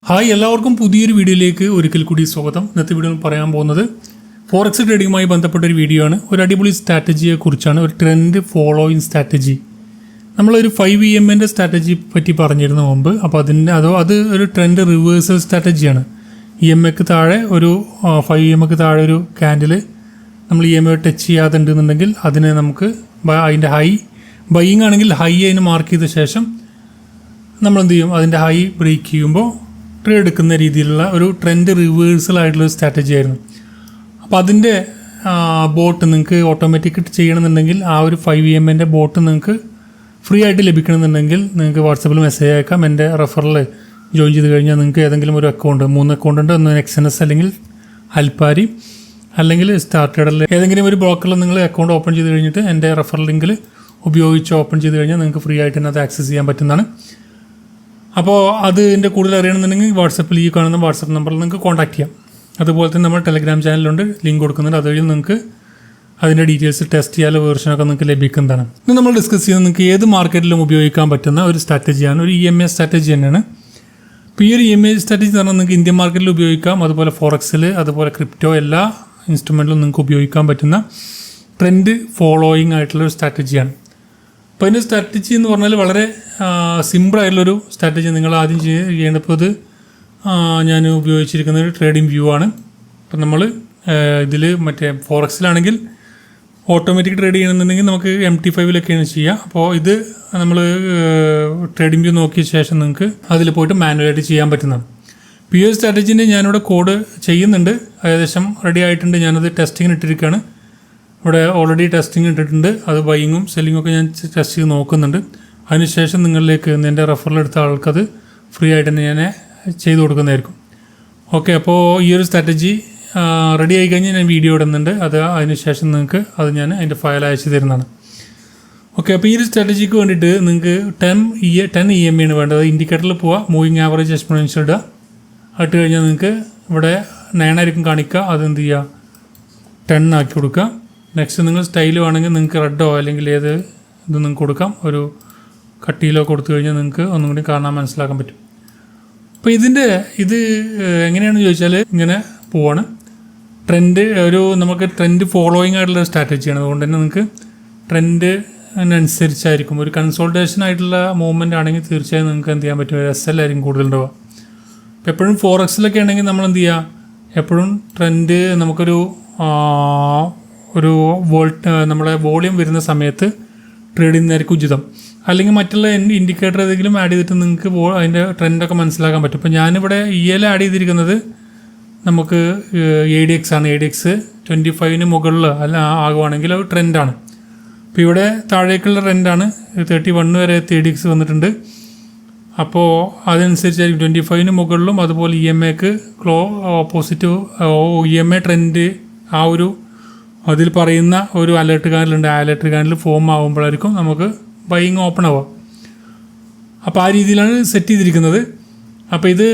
Hi എല്ലാവർക്കും പുതിയൊരു വീഡിയോയിലേക്ക് ഒരിക്കൽ കൂടി സ്വാഗതം. ഇന്നത്തെ വീഡിയോയിൽ പറയാൻ പോകുന്നത് ഫോറക്സ് ട്രേഡിങ്ങുമായി ബന്ധപ്പെട്ട ഒരു വീഡിയോ ആണ്. ഒരു അടിപൊളി സ്ട്രാറ്റജിയെ കുറിച്ചാണ്, ഒരു ട്രെൻഡ് ഫോളോയിങ് സ്ട്രാറ്റജി. നമ്മളൊരു 5 സ്ട്രാറ്റജി പറ്റി പറഞ്ഞിരുന്നു മുമ്പ്. അപ്പോൾ അത് ഒരു ട്രെൻഡ് റിവേഴ്സൽ സ്ട്രാറ്റജിയാണ്. EMAക്ക് താഴെ ഒരു 5 താഴെ ഒരു ക്യാൻഡിൽ നമ്മൾ EMA ടച്ച് ചെയ്യാതെ ഉണ്ടെന്നുണ്ടെങ്കിൽ അതിനെ നമുക്ക് അതിൻ്റെ ഹൈ ബൈയിങ് ആണെങ്കിൽ ഹൈ അതിന് മാർക്ക് ചെയ്ത ശേഷം നമ്മൾ എന്ത് ചെയ്യും, അതിൻ്റെ ഹൈ ബ്രേക്ക് ചെയ്യുമ്പോൾ ട്രേഡ് എടുക്കുന്ന രീതിയിലുള്ള ഒരു ട്രെൻഡ് റിവേഴ്സൽ ആയിട്ടുള്ള സ്ട്രാറ്റജി ആയിരുന്നു. അപ്പോൾ അതിൻ്റെ ബോട്ട് നിങ്ങൾക്ക് ഓട്ടോമാറ്റിക് ചെയ്യണമെന്നുണ്ടെങ്കിൽ ആ ഒരു 5 ബോട്ട് നിങ്ങൾക്ക് ഫ്രീ ആയിട്ട് ലഭിക്കണമെന്നുണ്ടെങ്കിൽ നിങ്ങൾക്ക് വാട്സപ്പിൽ മെസ്സേജ് അയക്കാം. എൻ്റെ റെഫറിൽ ജോയിൻ ചെയ്ത് കഴിഞ്ഞാൽ നിങ്ങൾക്ക് ഏതെങ്കിലും ഒരു അക്കൗണ്ട്, 3 അക്കൗണ്ട് ഉണ്ട്. ഒന്ന് XNS അല്ലെങ്കിൽ അൽപാരി അല്ലെങ്കിൽ സ്റ്റാർട്ടഡിൽ ഏതെങ്കിലും ഒരു ബ്രോക്കറിൽ നിങ്ങൾ അക്കൗണ്ട് ഓപ്പൺ ചെയ്ത് കഴിഞ്ഞിട്ട് എൻ്റെ റെഫറൽ ലിങ്കിൽ ഉപയോഗിച്ച് ഓപ്പൺ ചെയ്ത് കഴിഞ്ഞാൽ നിങ്ങൾക്ക് ഫ്രീ ആയിട്ട് തന്നെ അത് ആക്സസ് ചെയ്യാൻ പറ്റുന്നതാണ്. അപ്പോൾ അതിൻ്റെ കൂടുതൽ അറിയണമെന്നുണ്ടെങ്കിൽ വാട്സപ്പിൽ ഈ കാണുന്ന വാട്സപ്പ് നമ്പറിൽ നിങ്ങൾക്ക് കോൺടാക്ട് ചെയ്യാം. അതുപോലെ തന്നെ നമ്മൾ ടെലഗ്രാം ചാനലുണ്ട്, ലിങ്ക് കൊടുക്കുന്നുണ്ട്. അതുവഴി നിങ്ങൾക്ക് അതിൻ്റെ ഡീറ്റെയിൽസ് ടെസ്റ്റ് ചെയ്യാനുള്ള വേർഷനൊക്കെ നിങ്ങൾക്ക് ലഭിക്കുന്നതാണ്. ഇന്ന് നമ്മൾ ഡിസ്കസ് ചെയ്യുന്നത് നിങ്ങൾക്ക് ഏത് മാർക്കറ്റിലും ഉപയോഗിക്കാൻ പറ്റുന്ന ഒരു സ്ട്രാറ്റജിയാണ്, ഒരു EMA സ്ട്രാറ്റജി തന്നെയാണ്. ഇപ്പോൾ ഈ ഒരു EMA സ്ട്രാറ്റജി എന്ന് പറഞ്ഞാൽ നിങ്ങൾക്ക് ഇന്ത്യൻ മാർക്കറ്റിൽ ഉപയോഗിക്കാം, അതുപോലെ ഫോറക്സിൽ, അതുപോലെ ക്രിപ്റ്റോ എല്ലാ ഇൻസ്ട്രുമെൻറ്റിലും നിങ്ങൾക്ക് ഉപയോഗിക്കാൻ പറ്റുന്ന ട്രെൻഡ് ഫോളോയിങ് ആയിട്ടുള്ള ഒരു സ്ട്രാറ്റജിയാണ്. അപ്പോൾ അതിൻ്റെ സ്ട്രാറ്റജി എന്ന് പറഞ്ഞാൽ വളരെ സിമ്പിളായിട്ടുള്ളൊരു സ്ട്രാറ്റജി. നിങ്ങൾ ആദ്യം ചെയ്യേണ്ടപ്പോൾ ഇത് ഞാൻ ഉപയോഗിച്ചിരിക്കുന്ന ഒരു ട്രേഡിംഗ് വ്യൂ ആണ്. അപ്പോൾ നമ്മൾ ഇതിൽ മറ്റേ ഫോറക്സിലാണെങ്കിൽ ഓട്ടോമാറ്റിക് ട്രേഡ് ചെയ്യണമെന്നുണ്ടെങ്കിൽ നമുക്ക് MT5 ചെയ്യുക. അപ്പോൾ ഇത് നമ്മൾ ട്രേഡിംഗ് വ്യൂ നോക്കിയ ശേഷം നിങ്ങൾക്ക് അതിൽ പോയിട്ട് മാനുവലായിട്ട് ചെയ്യാൻ പറ്റുന്നതാണ്. ഈ ഒരു സ്ട്രാറ്റജീൻ്റെ ഞാനിവിടെ കോഡ് ചെയ്യുന്നുണ്ട്, ഏകദേശം റെഡി ആയിട്ടുണ്ട്. ഞാനത് ടെസ്റ്റിങ്ങിന് ഇട്ടിരിക്കുകയാണ്. ഇവിടെ ഓൾറെഡി ടെസ്റ്റിംഗ് ഇട്ടിട്ടുണ്ട്. അത് ബൈയിങ്ങും സെല്ലിങ്ങും ഒക്കെ ഞാൻ ടെസ്റ്റ് ചെയ്ത് നോക്കുന്നുണ്ട്. അതിനുശേഷം നിങ്ങളിലേക്ക് എൻ്റെ റെഫറലെടുത്ത ആൾക്കത് ഫ്രീ ആയിട്ട് തന്നെ ഞാൻ ചെയ്ത് കൊടുക്കുന്നതായിരിക്കും. ഓക്കെ, അപ്പോൾ ഈ ഒരു സ്ട്രാറ്റജി റെഡി ആയി കഴിഞ്ഞാൽ ഞാൻ വീഡിയോ ഇടുന്നുണ്ട്. അതിനുശേഷം നിങ്ങൾക്ക് അത് ഞാൻ അതിൻ്റെ ഫയൽ അയച്ചു തരുന്നതാണ്. ഓക്കെ, അപ്പോൾ ഈ ഒരു സ്ട്രാറ്റജിക്ക് വേണ്ടിയിട്ട് നിങ്ങൾക്ക് 10 EMA ആണ് വേണ്ടത്. ഇൻഡിക്കേറ്ററിൽ പോവുക, മൂവിങ് ആവറേജ് എക്സ്പോണൻഷ്യൽ ഇടുക. ഇട്ട് കഴിഞ്ഞാൽ നിങ്ങൾക്ക് ഇവിടെ 9 ആയിരിക്കും കാണിക്കുക. അതെന്ത് ചെയ്യുക, 10 ആക്കി കൊടുക്കുക. നെക്സ്റ്റ് നിങ്ങൾ സ്റ്റൈൽ വേണമെങ്കിൽ നിങ്ങൾക്ക് റെഡോ അല്ലെങ്കിൽ ഏത് ഇത് നിങ്ങൾക്ക് കൊടുക്കാം. ഒരു കട്ടിയിലോ കൊടുത്തു കഴിഞ്ഞാൽ നിങ്ങൾക്ക് ഒന്നും കൂടി കാണാൻ മനസ്സിലാക്കാൻ പറ്റും. അപ്പോൾ ഇത് എങ്ങനെയാണെന്ന് ചോദിച്ചാൽ ഇങ്ങനെ പോവാണ്. നമുക്ക് ട്രെൻഡ് ഫോളോയിങ് ആയിട്ടുള്ള സ്ട്രാറ്റജിയാണ്. അതുകൊണ്ട് തന്നെ നിങ്ങൾക്ക് ട്രെൻഡിനനുസരിച്ചായിരിക്കും. ഒരു കൺസോൾട്ടേഷൻ ആയിട്ടുള്ള മൂവ്മെൻ്റ് ആണെങ്കിൽ തീർച്ചയായും നിങ്ങൾക്ക് എന്ത് ചെയ്യാൻ പറ്റും, SL ആയിരിക്കും കൂടുതലുണ്ടാവുക. അപ്പോൾ എപ്പോഴും ഫോറക്സിലൊക്കെ ആണെങ്കിൽ നമ്മൾ എന്ത് ചെയ്യുക, എപ്പോഴും ട്രെൻഡ് നമുക്കൊരു നമ്മുടെ വോളിയം വരുന്ന സമയത്ത് ട്രേഡ് ചെയ്യുന്നതായിരിക്കും ഉചിതം. അല്ലെങ്കിൽ മറ്റുള്ള ഇൻഡിക്കേറ്റർ ഏതെങ്കിലും ആഡ് ചെയ്തിട്ട് നിങ്ങൾക്ക് അതിൻ്റെ ട്രെൻഡൊക്കെ മനസ്സിലാക്കാൻ പറ്റും. ഇപ്പോൾ ഞാനിവിടെ EL ആഡ് ചെയ്തിരിക്കുന്നത് നമുക്ക് ADX ആണ്. ADX 25 മുകളിൽ ആകുവാണെങ്കിൽ അത് ട്രെൻഡാണ്. ഇപ്പോൾ ഇവിടെ താഴേക്കുള്ള ട്രെൻഡാണ്, 31 വരെ ADX വന്നിട്ടുണ്ട്. അപ്പോൾ അതനുസരിച്ചായിരിക്കും 25 മുകളിലും. അതുപോലെ EMAക്ക് ഓപ്പോസിറ്റ് EMA ട്രെൻഡ് ആ ഒരു അതിൽ പറയുന്ന ഒരു അലേർട്ട് കാനലുണ്ട്. ആ അലേർട്ട് കാനൽ ഫോം ആകുമ്പോഴായിരിക്കും നമുക്ക് ബൈയിങ് ഓപ്പൺ ആവുക. അപ്പോൾ ആ രീതിയിലാണ് സെറ്റ് ചെയ്തിരിക്കുന്നത്. അപ്പോൾ ഇത്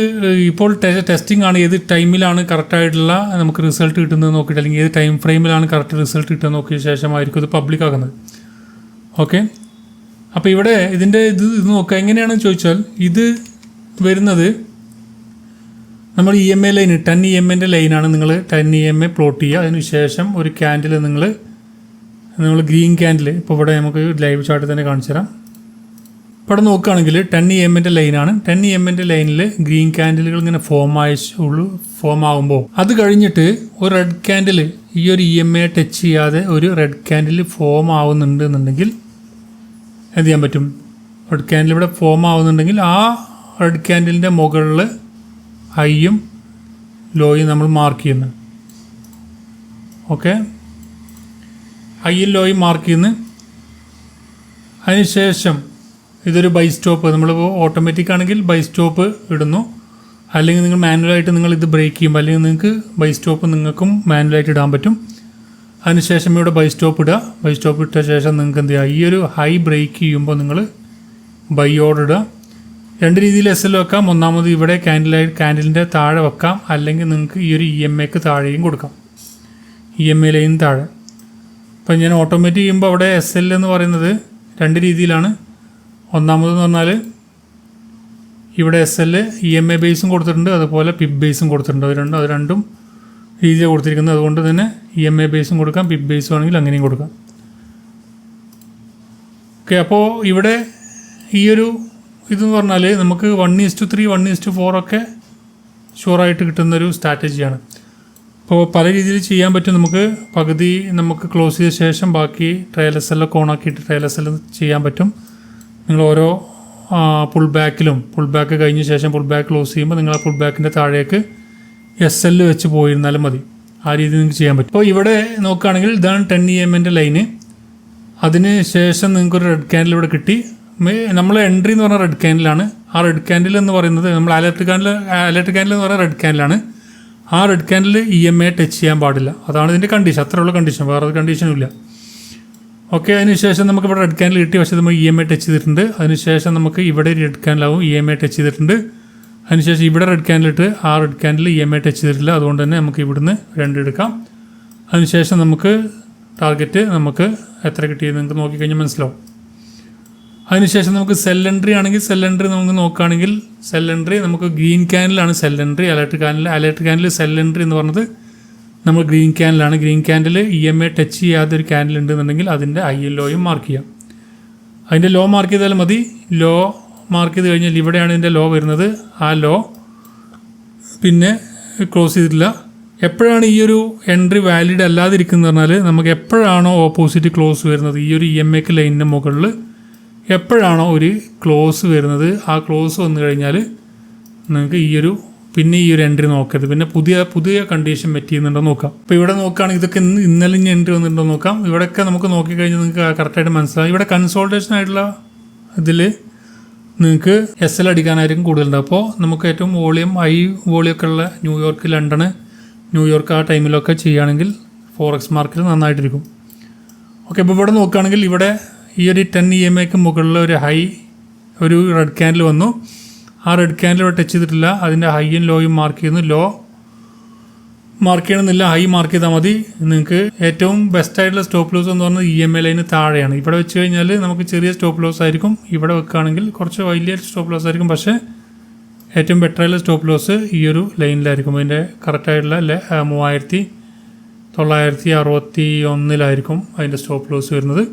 ഇപ്പോൾ ടെസ്റ്റിംഗ് ആണ്. ഏത് ടൈമിലാണ് കറക്റ്റായിട്ടുള്ള നമുക്ക് റിസൾട്ട് കിട്ടുന്നത് നോക്കിയിട്ട്, അല്ലെങ്കിൽ ഏത് ടൈം ഫ്രെയിമിലാണ് കറക്റ്റ് റിസൾട്ട് കിട്ടുന്നത് നോക്കിയ ശേഷമായിരിക്കും ഇത് പബ്ലിക് ആക്കുന്നത്. ഓക്കെ, അപ്പോൾ ഇവിടെ ഇത് നോക്കുക. എങ്ങനെയാണെന്ന് ചോദിച്ചാൽ ഇത് വരുന്നത് നമ്മൾ EMA ലൈൻ 10 EMA ലൈനാണ്. നിങ്ങൾ 10 EMA പ്ലോട്ട് ചെയ്യുക. അതിനുശേഷം ഒരു ക്യാൻഡിൽ നിങ്ങൾ ഗ്രീൻ ക്യാൻഡിൽ, ഇപ്പോൾ ഇവിടെ നമുക്ക് ലൈവ് ചാർട്ട് തന്നെ കാണിച്ചു തരാം. ഇവിടെ നോക്കുകയാണെങ്കിൽ 10 EMA ലൈനാണ്. 10 EMA ലൈനിൽ ഗ്രീൻ ക്യാൻഡിലുകൾ ഇങ്ങനെ ഫോം ആകുമ്പോൾ അത് കഴിഞ്ഞിട്ട് ഒരു റെഡ് ക്യാൻഡിൽ ഈ ഒരു EMA ടച്ച് ചെയ്യാതെ ഒരു റെഡ് ക്യാൻഡിൽ ഫോം ആവുന്നുണ്ട് എന്നുണ്ടെങ്കിൽ എന്ത് ചെയ്യാൻ പറ്റും, റെഡ് ക്യാൻഡിൽ ഇവിടെ ഫോം ആവുന്നുണ്ടെങ്കിൽ ആ റെഡ് ക്യാൻഡിലിൻ്റെ മുകളിൽ ഹൈയും ലോയും നമ്മൾ മാർക്ക് ചെയ്യുന്നു. ഓക്കെ, ഹൈയും ലോയും മാർക്ക് ചെയ്യുന്നു. അതിനുശേഷം ഇതൊരു ബൈ സ്റ്റോപ്പ്, നമ്മൾ ഓട്ടോമാറ്റിക് ആണെങ്കിൽ ബൈ സ്റ്റോപ്പ് ഇടുന്നു. അല്ലെങ്കിൽ നിങ്ങൾ മാനുവലായിട്ട് നിങ്ങൾ ഇത് ബ്രേക്ക് ചെയ്യുമ്പോൾ, അല്ലെങ്കിൽ നിങ്ങൾക്ക് ബൈ സ്റ്റോപ്പ് നിങ്ങൾക്കും മാനുവലായിട്ട് ഇടാൻ പറ്റും. അതിനുശേഷം ഇവിടെ ബൈ സ്റ്റോപ്പ് ഇടുക. ബൈ സ്റ്റോപ്പ് ഇട്ട ശേഷം നിങ്ങൾക്ക് എന്ത് ചെയ്യുക, ഈ ഒരു ഹൈ ബ്രേക്ക് ചെയ്യുമ്പോൾ നിങ്ങൾ ബൈ ഓർഡർ ഇടുക. 2 രീതിയിൽ SL വെക്കാം. ഒന്നാമത് ഇവിടെ ക്യാൻഡിലിൻ്റെ താഴെ വെക്കാം, അല്ലെങ്കിൽ നിങ്ങൾക്ക് ഈ ഒരു EMAക്ക് താഴെയും കൊടുക്കാം, EMA ലൈൻ താഴെ. അപ്പം ഞാൻ ഓട്ടോമാറ്റിക് ചെയ്യുമ്പോൾ അവിടെ SL എന്ന് പറയുന്നത് 2 രീതിയിലാണ്. ഒന്നാമതെന്ന് പറഞ്ഞാൽ ഇവിടെ SL EMA ബേസും കൊടുത്തിട്ടുണ്ട്, അതുപോലെ PIP ബേസും കൊടുത്തിട്ടുണ്ട്. അത് രണ്ടും രീതിയാണ് കൊടുത്തിരിക്കുന്നത്. അതുകൊണ്ട് തന്നെ EMA ബേസും കൊടുക്കാം, PIP ബേസും ആണെങ്കിൽ അങ്ങനെയും കൊടുക്കാം. ഓക്കെ, അപ്പോൾ ഇവിടെ ഈ ഒരു ഇതെന്ന് പറഞ്ഞാൽ നമുക്ക് 1:3 1:4 ഒക്കെ ഷുവറായിട്ട് കിട്ടുന്നൊരു സ്ട്രാറ്റജിയാണ്. അപ്പോൾ പല രീതിയിൽ ചെയ്യാൻ പറ്റും. പകുതി നമുക്ക് ക്ലോസ് ചെയ്ത ശേഷം ബാക്കി ട്രയൽ SL ഒക്കെ ഓണാക്കിയിട്ട് ട്രയൽ SL ചെയ്യാൻ പറ്റും. നിങ്ങൾ ഓരോ പുൾ ബാക്ക് കഴിഞ്ഞ ശേഷം പുൾ ബാക്ക് ക്ലോസ് ചെയ്യുമ്പോൾ നിങ്ങൾ ആ പുൾ ബാക്കിൻ്റെ താഴേക്ക് SL വെച്ച് പോയിരുന്നാലും മതി. ആ രീതി നിങ്ങൾക്ക് ചെയ്യാൻ പറ്റും. അപ്പോൾ ഇവിടെ നോക്കുകയാണെങ്കിൽ ഇതാണ് 10 EMൻ്റെ ലൈന്. അതിന് ശേഷം നിങ്ങൾക്കൊരു റെഡ് ക്യാൻഡിൽ ഇവിടെ കിട്ടി. നമ്മൾ എൻട്രി എന്ന് പറഞ്ഞാൽ റെഡ് ക്യാൻഡിലാണ്. ആ റെഡ് ക്യാൻഡിൽ എന്ന് പറയുന്നത് നമ്മൾ അലർട്ട് ക്യാൻഡിൽ എന്ന് പറഞ്ഞാൽ റെഡ് ക്യാൻഡിലാണ്. ആ റെഡ് ക്യാൻഡിൽ EMA ടച്ച് ചെയ്യാൻ പാടില്ല. അതാണ് ഇതിൻ്റെ കണ്ടീഷൻ. അത്രയുള്ള കണ്ടീഷൻ, വേറെ കണ്ടീഷനും ഇല്ല. ഓക്കെ, അതിനുശേഷം നമുക്ക് ഇവിടെ റെഡ് ക്യാൻഡിൽ കിട്ടി, പക്ഷേ നമ്മൾ EMA ടച്ച് ചെയ്തിട്ടുണ്ട്. അതിനുശേഷം നമുക്ക് ഇവിടെ റെഡ് ക്യാൻഡിലാവും, EMA ടച്ച് ചെയ്തിട്ടുണ്ട്. അതിനുശേഷം ഇവിടെ റെഡ് ക്യാൻഡിലിട്ട് ആ റെഡ് ക്യാൻഡിൽ EMA ടച്ച് ചെയ്തിട്ടില്ല. അതുകൊണ്ട് തന്നെ നമുക്ക് ഇവിടുന്ന് 2 എടുക്കാം. അതിനുശേഷം നമുക്ക് ടാർഗറ്റ് നമുക്ക് എത്ര കിട്ടിയത് നിങ്ങൾക്ക് നോക്കിക്കഴിഞ്ഞാൽ മനസ്സിലാവും. അതിനുശേഷം നമുക്ക് സെൽ എൻട്രി ആണെങ്കിൽ സെൽ എൻട്രി നമുക്ക് നോക്കുകയാണെങ്കിൽ സെൽ എൻട്രി നമുക്ക് ഗ്രീൻ ക്യാൻഡിലാണ് sell entry. Alert candle sell entry എന്ന് പറഞ്ഞത് നമ്മൾ ഗ്രീൻ ക്യാൻഡിലാണ്. ഗ്രീൻ ക്യാൻഡിൽ EMA ടച്ച് ചെയ്യാതെ ഒരു ക്യാൻഡിൽ ഉണ്ടെന്നുണ്ടെങ്കിൽ അതിൻ്റെ IL ലോയും മാർക്ക് ചെയ്യാം. അതിൻ്റെ ലോ മാർക്ക് ചെയ്താൽ മതി. ലോ മാർക്ക് ചെയ്ത് കഴിഞ്ഞാൽ ഇവിടെയാണ് ഇതിൻ്റെ ലോ വരുന്നത്. ആ ലോ പിന്നെ ക്ലോസ് ചെയ്തിട്ടില്ല. എപ്പോഴാണ് ഈ ഒരു എൻട്രി വാലിഡ് അല്ലാതിരിക്കുന്നത് പറഞ്ഞാൽ നമുക്ക് എപ്പോഴാണോ ഓപ്പോസിറ്റ് ക്ലോസ് വരുന്നത്, ഈ ഒരു EMAക്ക് ലൈനിൻ്റെ മുകളിൽ എപ്പോഴാണോ ഒരു ക്ലോസ് വരുന്നത്, ആ ക്ലോസ് വന്നു കഴിഞ്ഞാൽ നിങ്ങൾക്ക് ഈ ഒരു എൻട്രി നോക്കരുത്. പിന്നെ പുതിയ കണ്ടീഷൻ മെറ്റ് ചെയ്യുന്നുണ്ടോ നോക്കാം. അപ്പോൾ ഇവിടെ നോക്കുകയാണെങ്കിൽ ഇതൊക്കെ ഇന്നലെ ഇനി എൻട്രി വന്നിട്ടുണ്ടോ നോക്കാം. ഇവിടെയൊക്കെ നമുക്ക് നോക്കിക്കഴിഞ്ഞാൽ നിങ്ങൾക്ക് കറക്റ്റായിട്ട് മനസ്സിലാവും. ഇവിടെ കൺസോൾട്ടേഷൻ ആയിട്ടുള്ള ഇതിൽ നിങ്ങൾക്ക് SL അടിക്കാനായിരിക്കും കൂടുതലുണ്ടാവും. അപ്പോൾ നമുക്ക് ഏറ്റവും വോളിയൊക്കെ ഉള്ള ന്യൂയോർക്ക്, ലണ്ടൻ, ന്യൂയോർക്ക് ആ ടൈമിലൊക്കെ ചെയ്യുകയാണെങ്കിൽ ഫോറക്സ് മാർക്കറ്റ് നന്നായിട്ടിരിക്കും. ഓക്കെ, അപ്പോൾ ഇവിടെ നോക്കുകയാണെങ്കിൽ ഇവിടെ ഈ ഒരു 10 EMAക്ക് മുകളിൽ ഒരു റെഡ് ക്യാൻഡിൽ വന്നു. ആ റെഡ് ക്യാൻഡിൽ ഇവിടെ ടച്ച് ചെയ്തിട്ടില്ല. അതിൻ്റെ ഹൈയും ലോയും മാർക്ക് ചെയ്യുന്നു. ലോ മാർക്ക് ചെയ്യണമെന്നില്ല, ഹൈ മാർക്ക് ചെയ്താൽ മതി. നിങ്ങൾക്ക് ഏറ്റവും ബെസ്റ്റായിട്ടുള്ള സ്റ്റോപ്പ് ലോസ് എന്ന് പറഞ്ഞാൽ EMA ലൈന് താഴെയാണ്. ഇവിടെ വെച്ച് കഴിഞ്ഞാൽ നമുക്ക് ചെറിയ സ്റ്റോപ്പ് ലോസ് ആയിരിക്കും. ഇവിടെ വെക്കുകയാണെങ്കിൽ കുറച്ച് വലിയ സ്റ്റോപ്പ് ലോസ് ആയിരിക്കും. പക്ഷേ ഏറ്റവും ബെറ്ററായിട്ടുള്ള സ്റ്റോപ്പ് ലോസ് ഈ ഒരു ലൈനിലായിരിക്കും. അതിൻ്റെ കറക്റ്റായിട്ടുള്ള 3961 അതിൻ്റെ സ്റ്റോപ്പ് ലോസ് വരുന്നത്.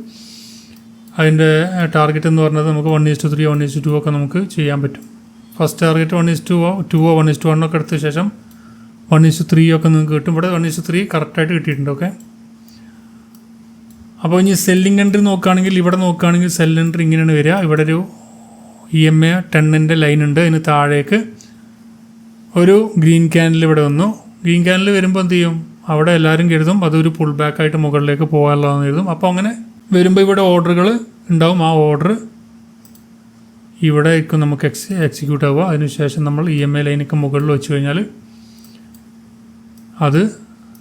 അതിൻ്റെ ടാർഗറ്റ് എന്ന് പറഞ്ഞത് നമുക്ക് 1:3 1:2 ഒക്കെ നമുക്ക് ചെയ്യാൻ പറ്റും. ഫസ്റ്റ് ടാർഗറ്റ് 1:2 1:1 ഒക്കെ എടുത്ത ശേഷം 1:3 ഒക്കെ നിങ്ങൾക്ക് കിട്ടും. ഇവിടെ 1:3 കറക്റ്റായിട്ട് കിട്ടിയിട്ടുണ്ട്. ഓക്കെ, അപ്പോൾ ഇനി സെല്ലിംഗ് എൻട്രി നോക്കുകയാണെങ്കിൽ ഇവിടെ നോക്കുകയാണെങ്കിൽ സെൽ എൻട്രി ഇങ്ങനെയാണ് വരിക. ഇവിടെ ഒരു EMA 10ൻ്റെ ലൈൻ ഉണ്ട്. അതിന് താഴേക്ക് ഒരു ഗ്രീൻ ക്യാൻഡിൽ ഇവിടെ വന്നു. ഗ്രീൻ ക്യാൻഡിൽ വരുമ്പോൾ എന്ത് ചെയ്യും, അവിടെ എല്ലാവരും കരുതും അതൊരു പുൾ ബാക്കായിട്ട് മുകളിലേക്ക് പോകാനുള്ളതെന്ന് കരുതും. അപ്പോൾ അങ്ങനെ വരുമ്പോൾ ഇവിടെ ഓർഡറുകൾ ഉണ്ടാവും. ആ ഓർഡർ ഇവിടെ ആയിരിക്കും നമുക്ക് എക്സിക്യൂട്ട് ആവുക. അതിനുശേഷം നമ്മൾ EMA ലൈനൊക്കെ മുകളിൽ വെച്ച് കഴിഞ്ഞാൽ അത്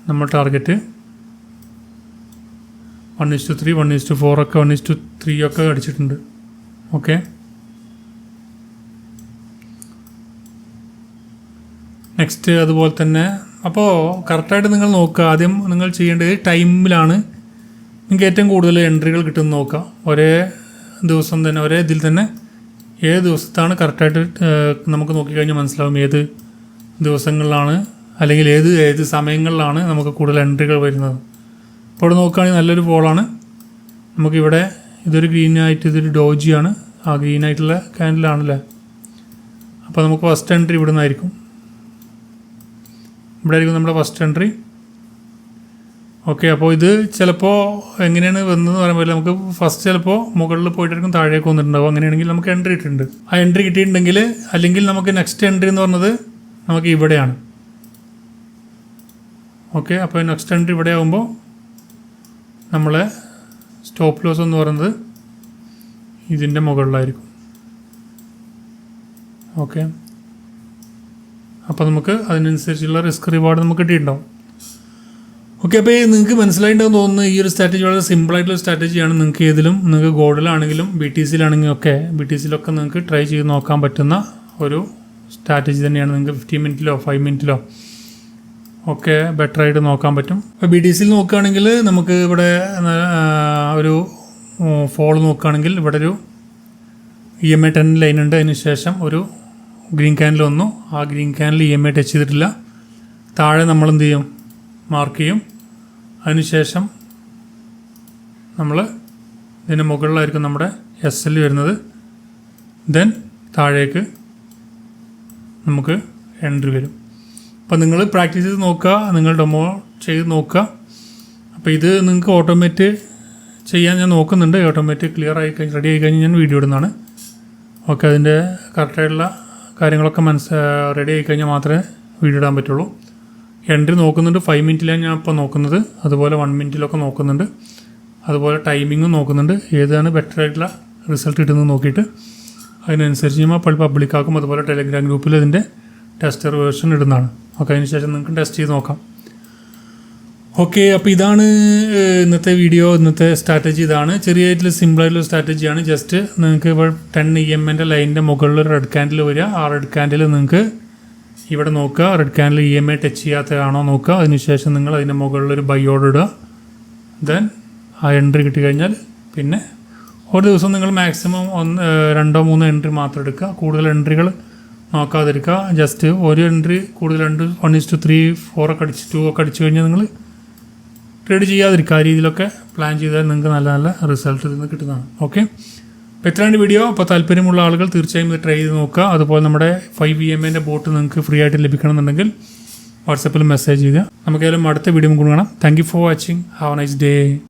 നമ്മൾ ടാർഗറ്റ് 1:3 1:4 ഒക്കെ 1:3 ഒക്കെ അടിച്ചിട്ടുണ്ട്. ഓക്കെ, നെക്സ്റ്റ് അതുപോലെ തന്നെ. അപ്പോൾ കറക്റ്റായിട്ട് നിങ്ങൾ നോക്കുക. ആദ്യം നിങ്ങൾ ചെയ്യേണ്ടത് ടൈമിലാണ് നിങ്ങൾക്ക് ഏറ്റവും കൂടുതൽ എൻട്രികൾ കിട്ടുമെന്ന് നോക്കുക. ഒരേ ദിവസം തന്നെ ഒരേ ഇതിൽ തന്നെ ഏത് ദിവസത്താണ് കറക്റ്റായിട്ട് നമുക്ക് നോക്കിക്കഴിഞ്ഞാൽ മനസ്സിലാവും ഏത് ദിവസങ്ങളിലാണ് അല്ലെങ്കിൽ ഏത് സമയങ്ങളിലാണ് നമുക്ക് കൂടുതൽ എൻട്രികൾ വരുന്നത്. അപ്പോൾ ഇവിടെ നോക്കുകയാണെങ്കിൽ നല്ലൊരു ഫോളാണ്. നമുക്കിവിടെ ഇതൊരു ഗ്രീനായിട്ട് ഇതൊരു ഡോജിയാണ്. ആ ഗ്രീനായിട്ടുള്ള ക്യാൻഡിലാണല്ലേ. അപ്പോൾ നമുക്ക് ഫസ്റ്റ് എൻട്രി ഇവിടെ നിന്നായിരിക്കും. ഇവിടെ ആയിരിക്കും നമ്മുടെ ഫസ്റ്റ് എൻട്രി. ഓക്കെ, അപ്പോൾ ഇത് ചിലപ്പോൾ എങ്ങനെയാണ് വന്നതെന്ന് പറയുമ്പോൾ നമുക്ക് ഫസ്റ്റ് ചിലപ്പോൾ മുകളിൽ പോയിട്ടായിരിക്കും താഴേക്ക് വന്നിട്ടുണ്ടാവും. അങ്ങനെയാണെങ്കിൽ നമുക്ക് എൻട്രി ഇട്ടിട്ടുണ്ട്. ആ എൻട്രി കിട്ടിയിട്ടുണ്ടെങ്കിൽ അല്ലെങ്കിൽ നമുക്ക് നെക്സ്റ്റ് എൻട്രി എന്ന് പറഞ്ഞത് നമുക്ക് ഇവിടെയാണ്. ഓക്കെ, അപ്പോൾ നെക്സ്റ്റ് എൻട്രി ഇവിടെ ആകുമ്പോൾ നമ്മളെ സ്റ്റോപ്പ് ലോസ് എന്ന് പറയുന്നത് ഇതിൻ്റെ മുകളിലായിരിക്കും. ഓക്കെ, അപ്പോൾ നമുക്ക് അതിനനുസരിച്ചുള്ള റിസ്ക് റിവാർഡ് നമുക്ക് കിട്ടിയിട്ടുണ്ടാവും. ഓക്കെ, അപ്പോൾ നിങ്ങൾക്ക് മനസ്സിലായിട്ടുണ്ടെന്ന് തോന്നുന്നു. ഈ ഒരു സ്ട്രാറ്റജി വളരെ സിമ്പിളായിട്ടുള്ള സ്ട്രാറ്റജിയാണ്. നിങ്ങൾക്ക് നിങ്ങൾക്ക് ഗോൾഡിലാണെങ്കിലും BTCയിലാണെങ്കിലും ഒക്കെ BTCയിലൊക്കെ നിങ്ങൾക്ക് ട്രൈ ചെയ്ത് നോക്കാൻ പറ്റുന്ന ഒരു സ്ട്രാറ്റജി തന്നെയാണ്. നിങ്ങൾക്ക് 15 മിനിറ്റിലോ 5 മിനിറ്റിലോ ഒക്കെ ബെറ്ററായിട്ട് നോക്കാൻ പറ്റും. അപ്പോൾ BTCയിൽ നോക്കുകയാണെങ്കിൽ നമുക്ക് ഇവിടെ ഒരു ഫോൾ നോക്കുകയാണെങ്കിൽ ഇവിടെ ഒരു EMA 10 ലൈൻ ഉണ്ട്. അതിന് ശേഷം ഒരു ഗ്രീൻ ക്യാനിൽ വന്നു. ആ ഗ്രീൻ ക്യാനിൽ EMI ടച്ച് ചെയ്തിട്ടില്ല. താഴെ നമ്മൾ എന്ത് ചെയ്യും, മാർക്ക് ചെയ്യും. അതിനുശേഷം നമ്മൾ ഇതിൻ്റെ മുകളിലായിരിക്കും നമ്മുടെ SL വരുന്നത്. ദെൻ താഴേക്ക് നമുക്ക് എൻട്രി വരും. അപ്പോൾ നിങ്ങൾ പ്രാക്ടീസ് ചെയ്ത് നോക്കുക, നിങ്ങൾ ഡെമോ ചെയ്ത് നോക്കുക. അപ്പോൾ ഇത് നിങ്ങൾക്ക് ഓട്ടോമേറ്റ് ചെയ്യാൻ ഞാൻ നോക്കുന്നുണ്ട്. ഓട്ടോമേറ്റ് ക്ലിയർ ആയി കഴിഞ്ഞ് റെഡി ആയി കഴിഞ്ഞ് ഞാൻ വീഡിയോ ഇടുന്നതാണ്. ഓക്കെ, അതിൻ്റെ കറക്റ്റായിട്ടുള്ള കാര്യങ്ങളൊക്കെ റെഡി ആയി കഴിഞ്ഞാൽ മാത്രമേ വീഡിയോ ഇടാൻ പറ്റുള്ളൂ. എൻട്രി നോക്കുന്നുണ്ട്. 5 മിനിറ്റിലാണ് ഞാൻ ഇപ്പോൾ നോക്കുന്നത്. അതുപോലെ 1 മിനിറ്റിലൊക്കെ നോക്കുന്നുണ്ട്. അതുപോലെ ടൈമിങ്ങും നോക്കുന്നുണ്ട്. ഏതാണ് ബെറ്റർ ആയിട്ടുള്ള റിസൾട്ട് കിട്ടുന്നത് നോക്കിയിട്ട് അതിനനുസരിച്ച് നമ്മൾ പബ്ലിക്കാക്കും. അതുപോലെ ടെലഗ്രാം ഗ്രൂപ്പിൽ ഇതിൻ്റെ ടെസ്റ്റർ വേർഷൻ ഇടുന്നതാണ്. ഓക്കെ, അതിന് ശേഷം നിങ്ങൾക്ക് ടെസ്റ്റ് ചെയ്ത് നോക്കാം. ഓക്കെ, അപ്പോൾ ഇതാണ് ഇന്നത്തെ വീഡിയോ. ഇന്നത്തെ സ്ട്രാറ്റജി ഇതാണ്. ചെറിയായിട്ടുള്ള സിമ്പിളായിട്ടുള്ള സ്ട്രാറ്റജിയാണ്. ജസ്റ്റ് നിങ്ങൾക്ക് ഇപ്പോൾ 10 EMIൻ്റെ ലൈനിൻ്റെ മുകളിൽ ഒരു റെഡ് ക്യാൻഡിൽ വരിക. ആ റെഡ് ക്യാൻഡിൽ നിങ്ങൾക്ക് ഇവിടെ നോക്കുക, റെഡ് ക്യാൻഡിൽ EMI ടച്ച് ചെയ്യാത്തതാണോ നോക്കുക. അതിനുശേഷം നിങ്ങൾ അതിൻ്റെ മുകളിലൊരു ബൈ ഓർഡർ ഇടുക. ദെൻ ആ എൻട്രി കിട്ടിക്കഴിഞ്ഞാൽ പിന്നെ ഒരു ദിവസം നിങ്ങൾ മാക്സിമം 2-3 എൻട്രി മാത്രം എടുക്കുക. കൂടുതൽ എൻട്രികൾ നോക്കാതിരിക്കുക. ജസ്റ്റ് ഒരു എൻട്രി കൂടുതൽ 1:3, 4 ഒക്കെ അടിച്ച് 2 ഒക്കെ അടിച്ചു കഴിഞ്ഞാൽ നിങ്ങൾ ട്രേഡ് ചെയ്യാതിരിക്കുക. ആ രീതിയിലൊക്കെ പ്ലാൻ ചെയ്താൽ നിങ്ങൾക്ക് നല്ല നല്ല റിസൾട്ട് ഇതിന് കിട്ടുന്നതാണ്. ഓക്കെ, അപ്പോൾ ഇത്രയാണ് വീഡിയോ. അപ്പോൾ താല്പര്യമുള്ള ആളുകൾ തീർച്ചയായും ഇത് ട്രൈ ചെയ്ത് നോക്കുക. അതുപോലെ നമ്മുടെ 5 EMIൻ്റെ ബോട്ട് നിങ്ങൾക്ക് ഫ്രീ ആയിട്ട് ലഭിക്കണമെന്നുണ്ടെങ്കിൽ വാട്സാപ്പിൽ മെസ്സേജ് ചെയ്യുക. നമുക്കേതായാലും അടുത്ത വീഡിയോ കാണാം. Thank you for watching. Have A nice day.